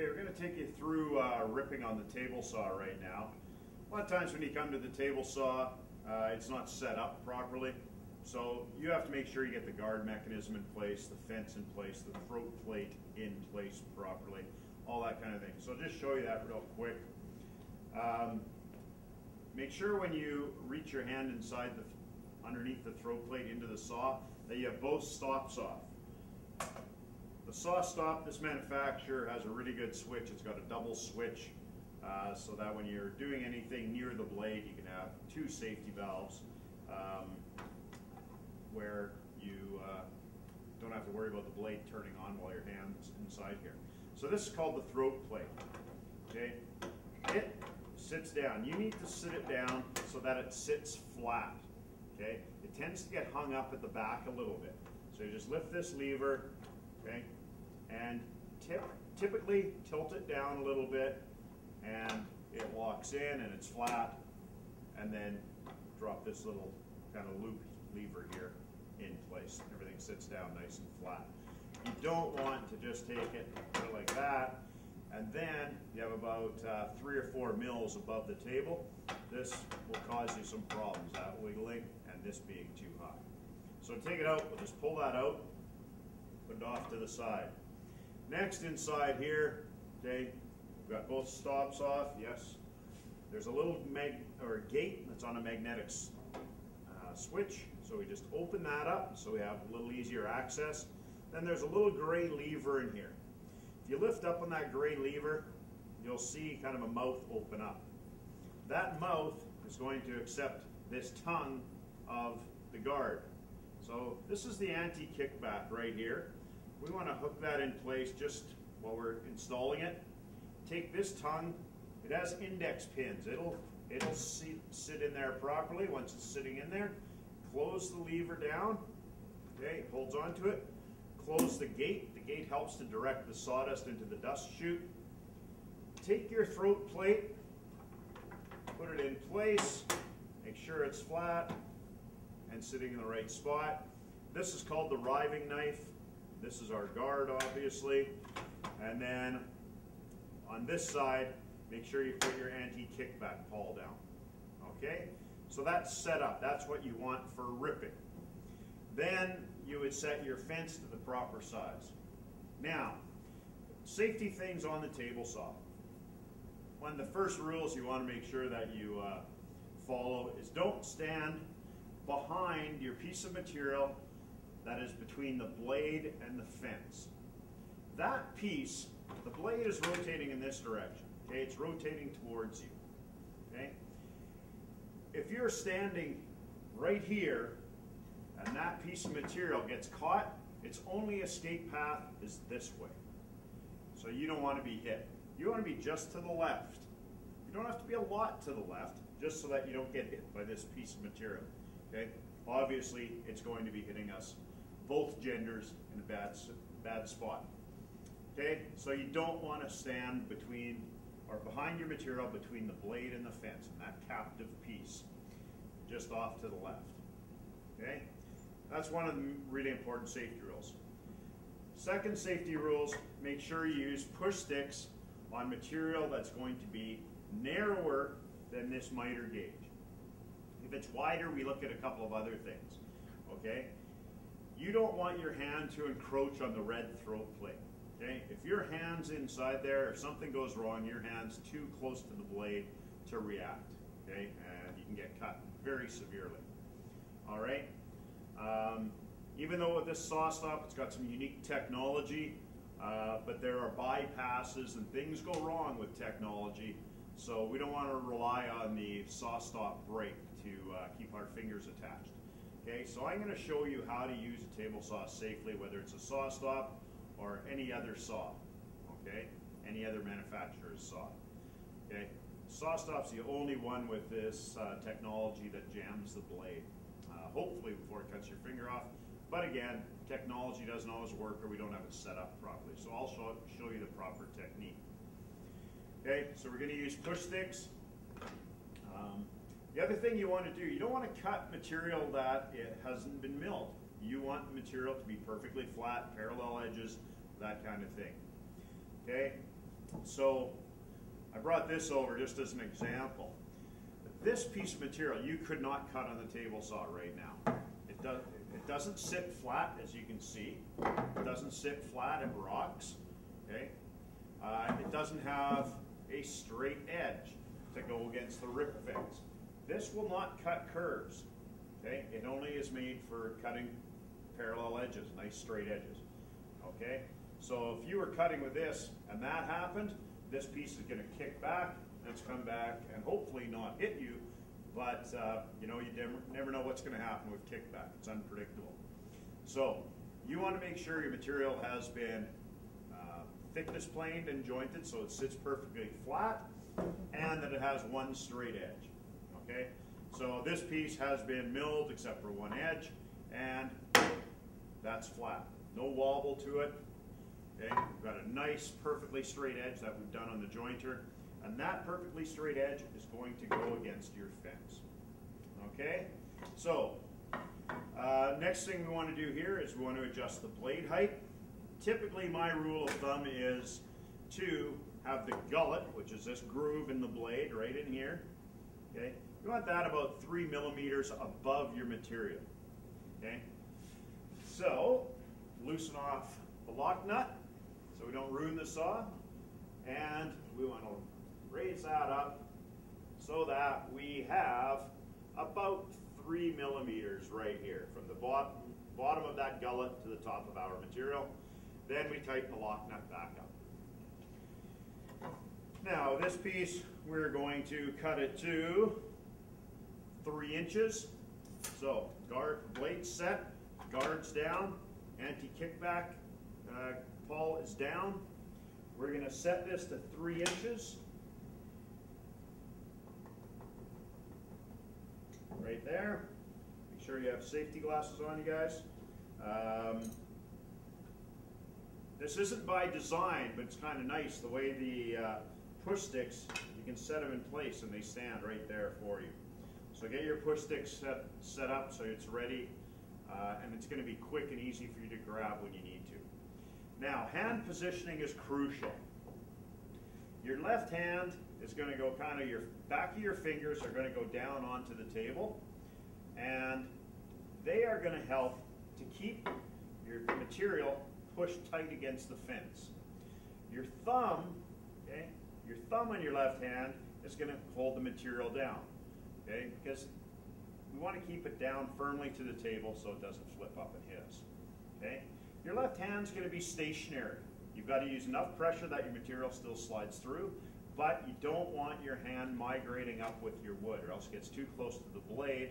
Okay, we're going to take you through ripping on the table saw right now. A lot of times when you come to the table saw, it's not set up properly. So you have to make sure you get the guard mechanism in place, the fence in place, the throat plate in place properly, all that kind of thing. So I'll just show you that real quick. Make sure when you reach your hand inside underneath the throat plate into the saw that you have both stops off. The saw stop, this manufacturer has a really good switch. It's got a double switch so that when you're doing anything near the blade, you can have two safety valves where you don't have to worry about the blade turning on while your hand's inside here. So this is called the throat plate. Okay, it sits down. You need to sit it down so that it sits flat. Okay, it tends to get hung up at the back a little bit. So you just lift this lever, okay, and typically tilt it down a little bit, and it locks in and it's flat, and then drop this little kind of loop lever here in place. Everything sits down nice and flat. You don't want to just take it, put it like that, and then you have about 3 or 4 mils above the table. This will cause you some problems, that wiggling and this being too high. So take it out, we'll just pull that out, put it off to the side. Next, inside here, okay, we've got both stops off, yes. There's a little gate that's on a magnetic switch, so we just open that up so we have a little easier access. Then there's a little gray lever in here. If you lift up on that gray lever, you'll see kind of a mouth open up. That mouth is going to accept this tongue of the guard. So this is the anti-kickback right here. We want to hook that in place just while we're installing it. Take this tongue, it has index pins. It'll sit in there properly once it's sitting in there. Close the lever down, okay, it holds onto it. Close the gate. The gate helps to direct the sawdust into the dust chute. Take your throat plate, put it in place, make sure it's flat and sitting in the right spot. This is called the riving knife. This is our guard, obviously. And then on this side, make sure you put your anti-kickback pawl down. Okay? So that's set up. That's what you want for ripping. Then you would set your fence to the proper size. Now, safety things on the table saw. One of the first rules you want to make sure that you follow is don't stand behind your piece of material that is between the blade and the fence. That piece, the blade is rotating in this direction. Okay, it's rotating towards you. Okay? If you're standing right here and that piece of material gets caught, its only escape path is this way. So you don't want to be hit. You want to be just to the left. You don't have to be a lot to the left, just so that you don't get hit by this piece of material. Okay? Obviously, it's going to be hitting us, both genders, in a bad spot. Okay? So you don't want to stand between or behind your material between the blade and the fence, and that captive piece, just off to the left. Okay? That's one of the really important safety rules. Second safety rules, make sure you use push sticks on material that's going to be narrower than this miter gauge. If it's wider, we look at a couple of other things. Okay? You don't want your hand to encroach on the red throat plate. Okay? If your hand's inside there, if something goes wrong, your hand's too close to the blade to react. Okay? And you can get cut very severely. All right? Even though with this saw stop, it's got some unique technology, but there are bypasses and things go wrong with technology, so we don't want to rely on the saw stop brake to keep our fingers attached. Okay, so I'm going to show you how to use a table saw safely, whether it's a saw stop or any other saw, okay, any other manufacturer's saw. Okay, saw stop's the only one with this technology that jams the blade, hopefully before it cuts your finger off. But again, technology doesn't always work, or we don't have it set up properly. So I'll show you the proper technique. Okay, so we're going to use push sticks. The other thing you want to do, you don't want to cut material that it hasn't been milled. You want the material to be perfectly flat, parallel edges, that kind of thing. Okay, So I brought this over just as an example. This piece of material you could not cut on the table saw right now. It doesn't sit flat, as you can see. It doesn't sit flat, it rocks. Okay? It doesn't have a straight edge to go against the rip fence. This will not cut curves. Okay? It only is made for cutting parallel edges, nice straight edges. Okay? So if you were cutting with this and that happened, this piece is going to kick back, and it's come back and hopefully not hit you, but you know, you never know what's going to happen with kickback. It's unpredictable. So you want to make sure your material has been thickness planed and jointed so it sits perfectly flat and that it has one straight edge. Okay, so this piece has been milled except for one edge, and that's flat. No wobble to it. Okay, we've got a nice perfectly straight edge that we've done on the jointer, and that perfectly straight edge is going to go against your fence. Okay, so next thing we want to do here is we want to adjust the blade height. Typically my rule of thumb is to have the gullet, which is this groove in the blade right in here. Okay, you want that about 3 millimeters above your material. Okay, so loosen off the lock nut so we don't ruin the saw, and we want to raise that up so that we have about 3 millimeters right here from the bottom of that gullet to the top of our material. Then we tighten the lock nut back up. Now this piece, we're going to cut it to 3 inches. So blade set, guards down, anti-kickback pawl is down. We're going to set this to 3 inches. Right there. Make sure you have safety glasses on, you guys. This isn't by design, but it's kind of nice the way the push sticks, you can set them in place and they stand right there for you. So get your push sticks set up so it's ready, and it's going to be quick and easy for you to grab when you need to. Now, hand positioning is crucial. Your left hand is going to go kind of, your back of your fingers are going to go down onto the table, and they are going to help to keep your material pushed tight against the fence. Your thumb, okay, your thumb on your left hand is going to hold the material down, okay, because we want to keep it down firmly to the table so it doesn't flip up and hit us. Okay, your left hand's going to be stationary. You've got to use enough pressure that your material still slides through, but you don't want your hand migrating up with your wood, or else it gets too close to the blade.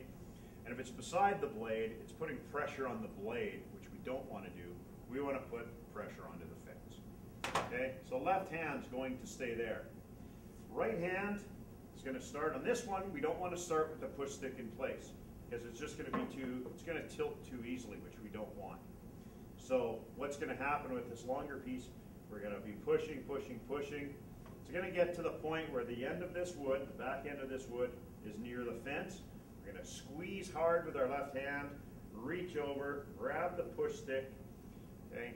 And if it's beside the blade, it's putting pressure on the blade, which we don't want to do. We want to put pressure onto the fence. Okay, so left hand's going to stay there. Right hand is going to start on this one. We don't want to start with the push stick in place because it's just going to be it's going to tilt too easily, which we don't want. So what's going to happen with this longer piece, we're going to be pushing, pushing, pushing. It's going to get to the point where the end of this wood, the back end of this wood, is near the fence. We're going to squeeze hard with our left hand, reach over, grab the push stick, okay,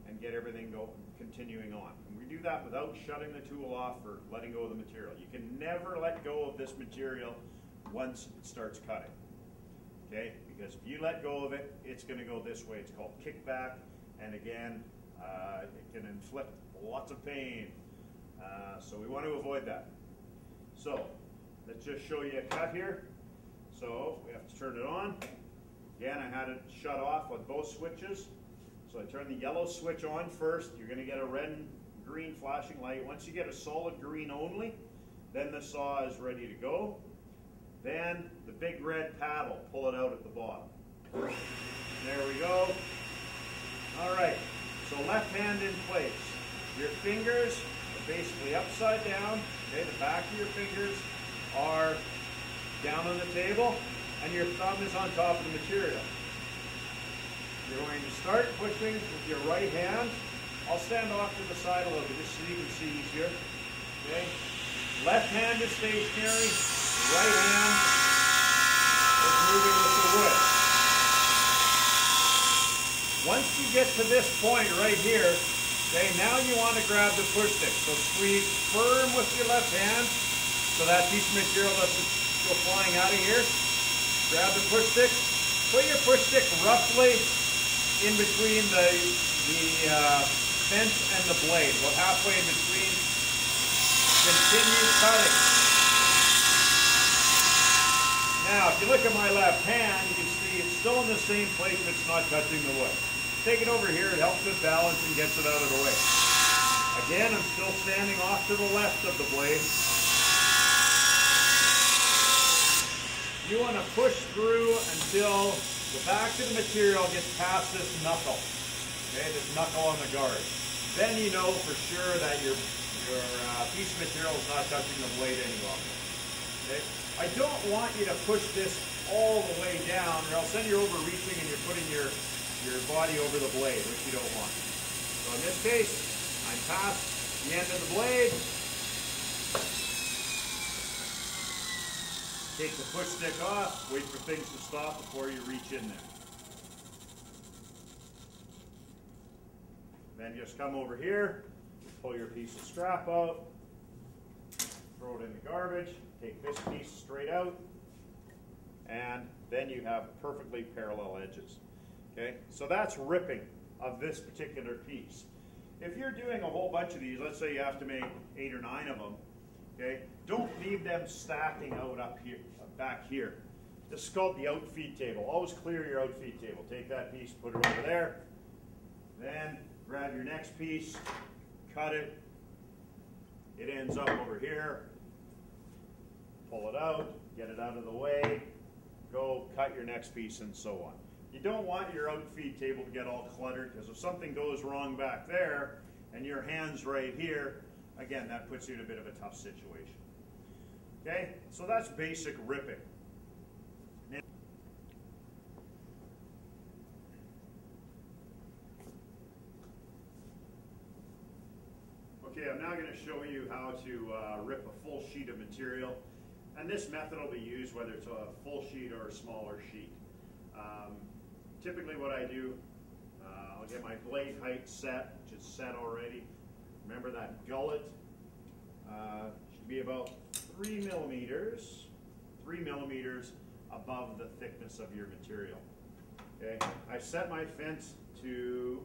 and get everything continuing on. And we do that without shutting the tool off or letting go of the material. You can never let go of this material once it starts cutting, okay? Because if you let go of it, it's going to go this way. It's called kickback, and again, it can inflict lots of pain. So we want to avoid that. So let's just show you a cut here. So we have to turn it on. Again, I had it shut off with both switches. So I turn the yellow switch on first. You're going to get a red and green flashing light. Once you get a solid green only, then the saw is ready to go. Then the big red paddle, pull it out at the bottom. There we go. All right, so left hand in place. Your fingers are basically upside down. Okay, the back of your fingers are down on the table, and your thumb is on top of the material. You're going to start pushing with your right hand. I'll stand off to the side a little bit just so you can see easier. Okay, left hand is stationary. Right hand is moving with the wood. Once you get to this point right here, Okay, now you want to grab the push stick. So squeeze firm with your left hand so that piece of material doesn't go flying out of here. Grab the push stick. Put your push stick roughly in between the fence and the blade. About halfway in between. Continue cutting. Now, if you look at my left hand, you can see it's still in the same place, but it's not touching the wood. Take it over here, it helps it balance and gets it out of the way. Again, I'm still standing off to the left of the blade. You want to push through until the back of the material gets past this knuckle. Okay, this knuckle on the guard. Then you know for sure that your piece of material is not touching the blade any longer. Okay? I don't want you to push this all the way down, or else then you're overreaching and you're putting your body over the blade, which you don't want. So in this case, I'm past the end of the blade. Take the push stick off, wait for things to stop before you reach in there. Then just come over here, pull your piece of scrap out, throw it in the garbage, take this piece straight out, and then you have perfectly parallel edges. Okay, so that's ripping of this particular piece. If you're doing a whole bunch of these, let's say you have to make 8 or 9 of them, okay, don't leave them stacking out up here, back here. This is called the outfeed table. Always clear your outfeed table. Take that piece, put it over there, then grab your next piece, cut it, it ends up over here, pull it out, get it out of the way, go cut your next piece, and so on. You don't want your outfeed table to get all cluttered, because if something goes wrong back there and your hand's right here, again, that puts you in a bit of a tough situation. Okay, so that's basic ripping. Okay, I'm now going to show you how to rip a full sheet of material, and this method will be used whether it's a full sheet or a smaller sheet. Typically what I do, I'll get my blade height set, which is set already. Remember that gullet should be about 3 millimeters above the thickness of your material. Okay, I set my fence to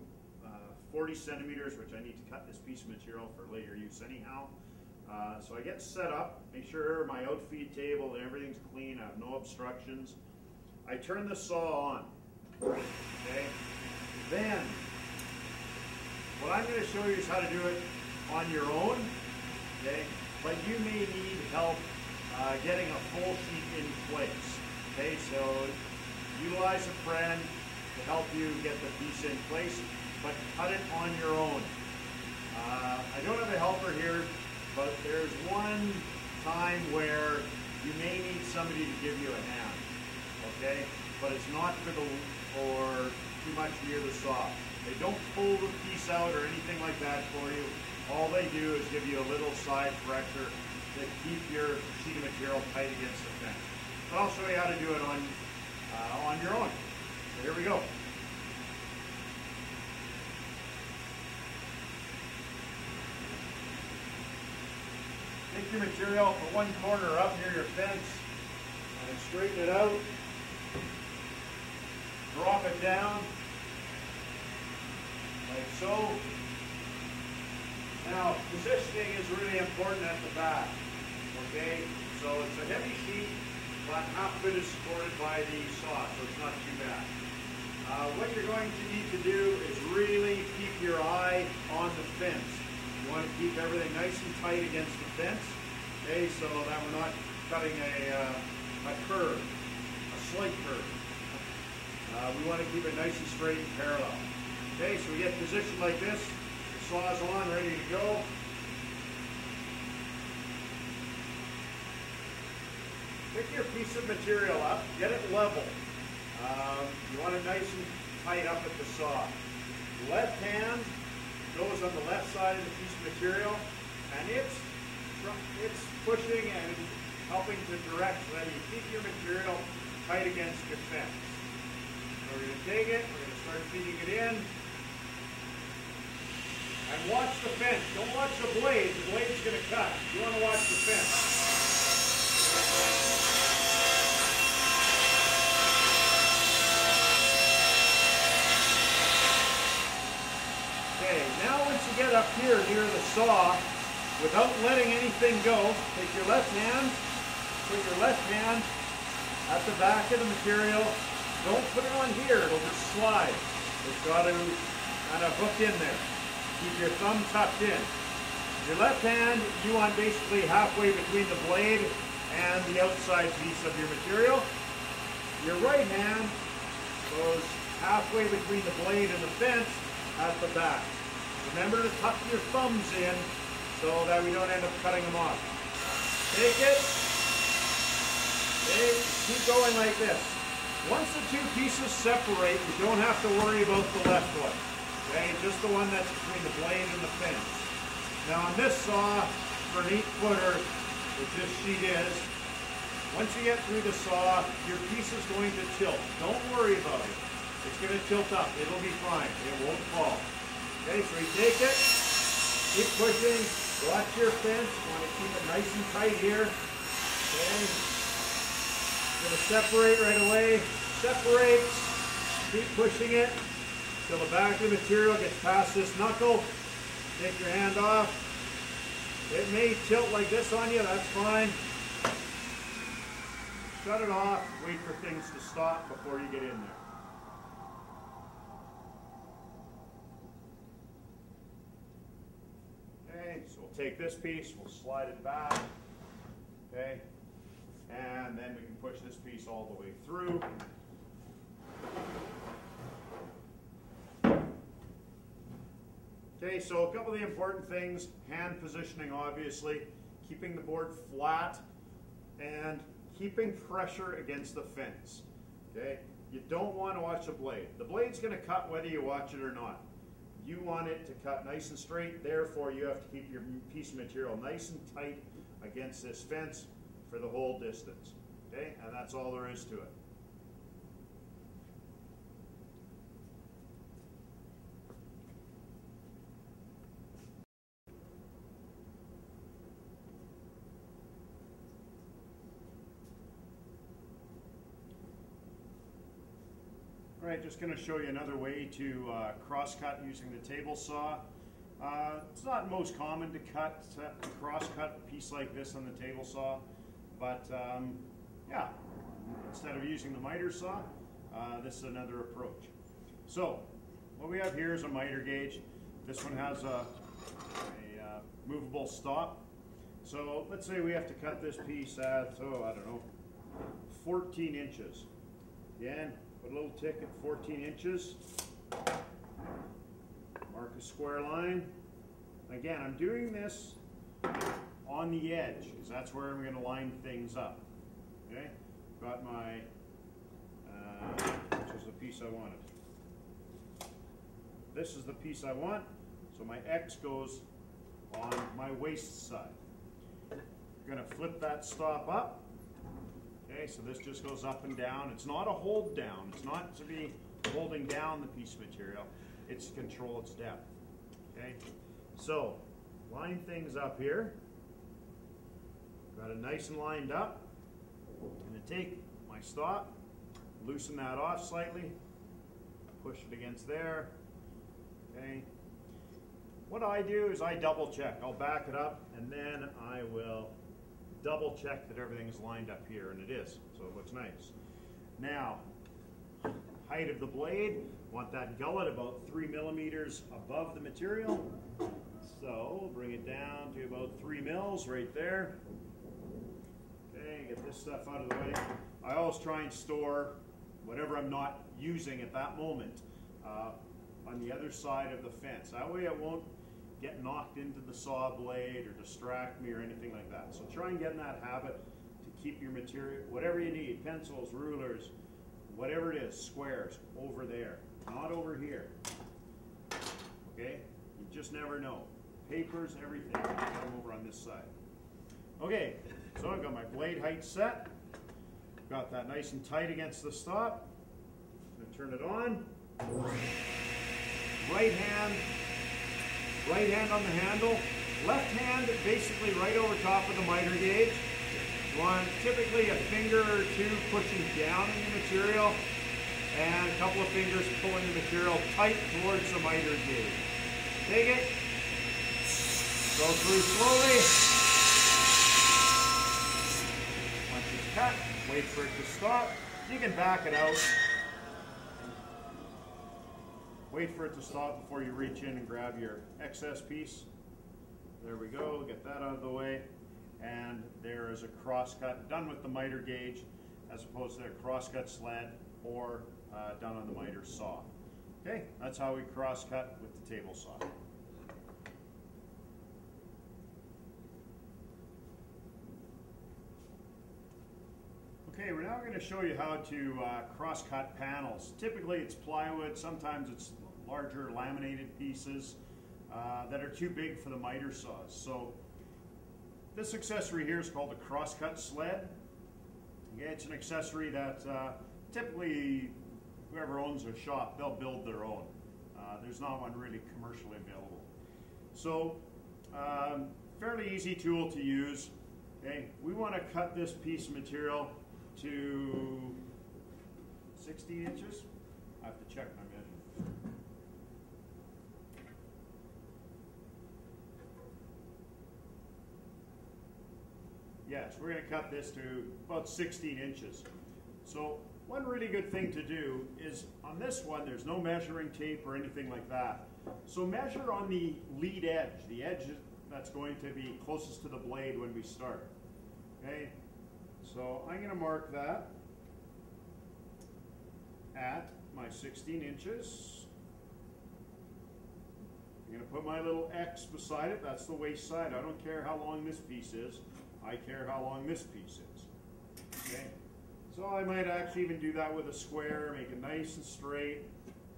40 centimeters, which I need to cut this piece of material for later use anyhow. So I get set up, make sure my outfeed table and everything's clean, I have no obstructions. I turn the saw on. Okay. Then, what I'm going to show you is how to do it on your own. Okay. But you may need help getting a full sheet in place. Okay. So utilize a friend to help you get the piece in place, but cut it on your own. I don't have a helper here, but there's one time where you may need somebody to give you a hand. Okay. But it's not for too much near the saw. They don't pull the piece out or anything like that for you. All they do is give you a little side pressure to keep your sheet of material tight against the fence. But I'll show you how to do it on your own. So here we go. Take your material for one corner up near your fence and straighten it out. Drop it down, like so. Now, positioning is really important at the back, okay? So it's a heavy sheet, but half of it is supported by the saw, so it's not too bad. What you're going to need to do is really keep your eye on the fence. You want to keep everything nice and tight against the fence, okay, so that we're not cutting a curve, a slight curve. We want to keep it nice and straight and parallel. Okay, so we get positioned like this. The saw's on, ready to go. Pick your piece of material up, get it level. You want it nice and tight up at the saw. Left hand goes on the left side of the piece of material, and it's pushing and helping to direct so that you keep your material tight against your fence. So we're going to take it, we're going to start feeding it in. And watch the fence. Don't watch the blade. The blade's going to cut. You want to watch the fence. Okay, now once you get up here near the saw, without letting anything go, take your left hand, put your left hand at the back of the material. Don't put it on here, it'll just slide. It's got to kind of hook in there. Keep your thumb tucked in. Your left hand, you want basically halfway between the blade and the outside piece of your material. Your right hand goes halfway between the blade and the fence at the back. Remember to tuck your thumbs in so that we don't end up cutting them off. Take it. Okay, keep going like this. Once the two pieces separate, you don't have to worry about the left one. Okay, just the one that's between the blade and the fence. Now on this saw, for an 8-footer, which this sheet is, once you get through the saw, your piece is going to tilt. Don't worry about it. It's going to tilt up. It'll be fine. It won't fall. Okay, so you take it, keep pushing, watch your fence. You want to keep it nice and tight here. Okay. Going to separate right away. Separates. Keep pushing it till the back of the material gets past this knuckle. Take your hand off. It may tilt like this on you. That's fine. Shut it off. Wait for things to stop before you get in there. Okay, so we'll take this piece. We'll slide it back. Okay. And then we can push this piece all the way through. Okay, so a couple of the important things, hand positioning obviously, keeping the board flat, and keeping pressure against the fence. Okay, you don't want to watch the blade. The blade's going to cut whether you watch it or not. You want it to cut nice and straight, therefore you have to keep your piece of material nice and tight against this fence for the whole distance. Okay, and that's all there is to it. All right, just going to show you another way to cross-cut using the table saw. It's not most common to cross-cut a piece like this on the table saw, but yeah, instead of using the miter saw, this is another approach. So, what we have here is a miter gauge. This one has a movable stop. So, let's say we have to cut this piece at, I don't know, 14 inches. Again, put a little tick at 14 inches. Mark a square line. Again, I'm doing this on the edge because that's where I'm going to line things up. Okay, got my, which is the piece I wanted. This is the piece I want, so my X goes on my waist side. I'm going to flip that stop up. Okay, so this just goes up and down. It's not a hold down. It's not to be holding down the piece of material. It's to control its depth. Okay, so line things up here. Got it nice and lined up. I'm going to take my stop, loosen that off slightly, push it against there. Okay. What I do is I double check. I'll back it up and then I will double check that everything's lined up here, and it is, so it looks nice. Now, height of the blade, want that gullet about 3 millimeters above the material. So bring it down to about 3 mils right there. Okay, get this stuff out of the way. I always try and store whatever I'm not using at that moment on the other side of the fence. That way it won't get knocked into the saw blade or distract me or anything like that. So try and get in that habit to keep your material, whatever you need, pencils, rulers, whatever it is, squares, over there, not over here. Okay, you just never know. Papers, everything, come over on this side. Okay, so I've got my blade height set. Got that nice and tight against the stop. I'm going to turn it on. Right hand right hand on the handle, left hand basically right over top of the miter gauge. You want typically a finger or two pushing down in the material and a couple of fingers pulling the material tight towards the miter gauge. Take it, go through slowly. Once it's cut, wait for it to stop. You can back it out. Wait for it to stop before you reach in and grab your excess piece. There we go, get that out of the way. And there is a crosscut done with the miter gauge as opposed to a crosscut sled or done on the miter saw. Okay, that's how we crosscut with the table saw. Okay, we're now going to show you how to cross-cut panels. Typically it's plywood, sometimes it's larger laminated pieces that are too big for the miter saws. So this accessory here is called a cross-cut sled. Okay, it's an accessory that typically whoever owns a shop, they'll build their own. There's not one really commercially available. So fairly easy tool to use. Okay, we want to cut this piece of material to 60 inches. I have to check my measurement. Yes, we're going to cut this to about 16 inches. So one really good thing to do is on this one there's no measuring tape or anything like that. So measure on the lead edge, the edge that's going to be closest to the blade when we start. Okay? So I'm going to mark that at my 16 inches. I'm going to put my little X beside it. That's the waist side. I don't care how long this piece is. I care how long this piece is. Okay? So I might actually even do that with a square, make it nice and straight.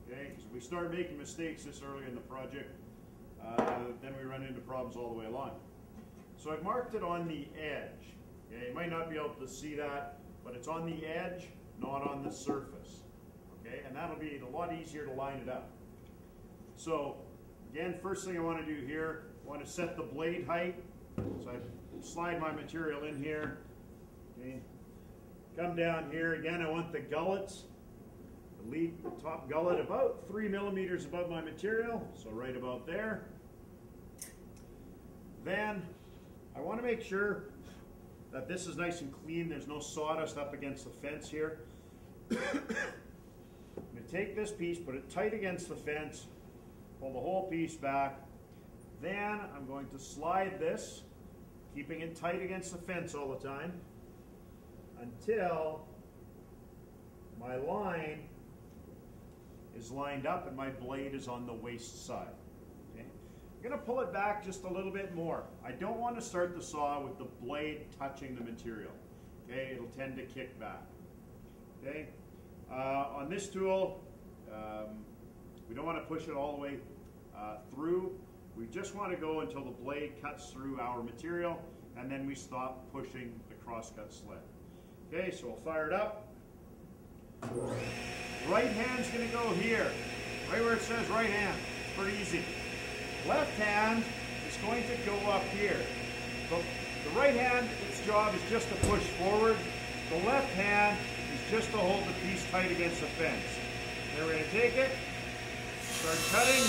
Okay? Because if we start making mistakes this early in the project, then we run into problems all the way along. So I've marked it on the edge. Okay, you might not be able to see that, but it's on the edge, not on the surface. Okay, and that'll be a lot easier to line it up. So, again, first thing I want to do here, I want to set the blade height. So I slide my material in here. Okay, come down here. Again, I want the gullets, the top gullet about 3 millimeters above my material, so right about there. Then I want to make sure that this is nice and clean. There's no sawdust up against the fence here. I'm going to take this piece, put it tight against the fence, pull the whole piece back. Then I'm going to slide this, keeping it tight against the fence all the time, until my line is lined up and my blade is on the waist side. I'm going to pull it back just a little bit more. I don't want to start the saw with the blade touching the material. Okay, it'll tend to kick back. Okay, on this tool, we don't want to push it all the way through. We just want to go until the blade cuts through our material, and then we stop pushing the crosscut sled. Okay, so we'll fire it up. Right hand's going to go here, right where it says right hand. It's pretty easy. Left hand is going to go up here. So the right hand, its job is just to push forward. The left hand is just to hold the piece tight against the fence. Then we're going to take it, start cutting.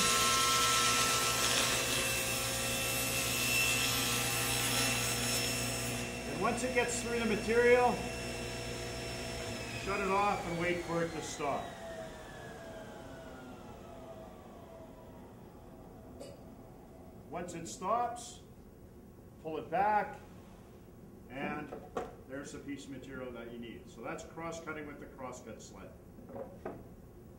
And once it gets through the material, shut it off and wait for it to stop. Once it stops, pull it back, and there's the piece of material that you need. So that's cross-cutting with the crosscut sled.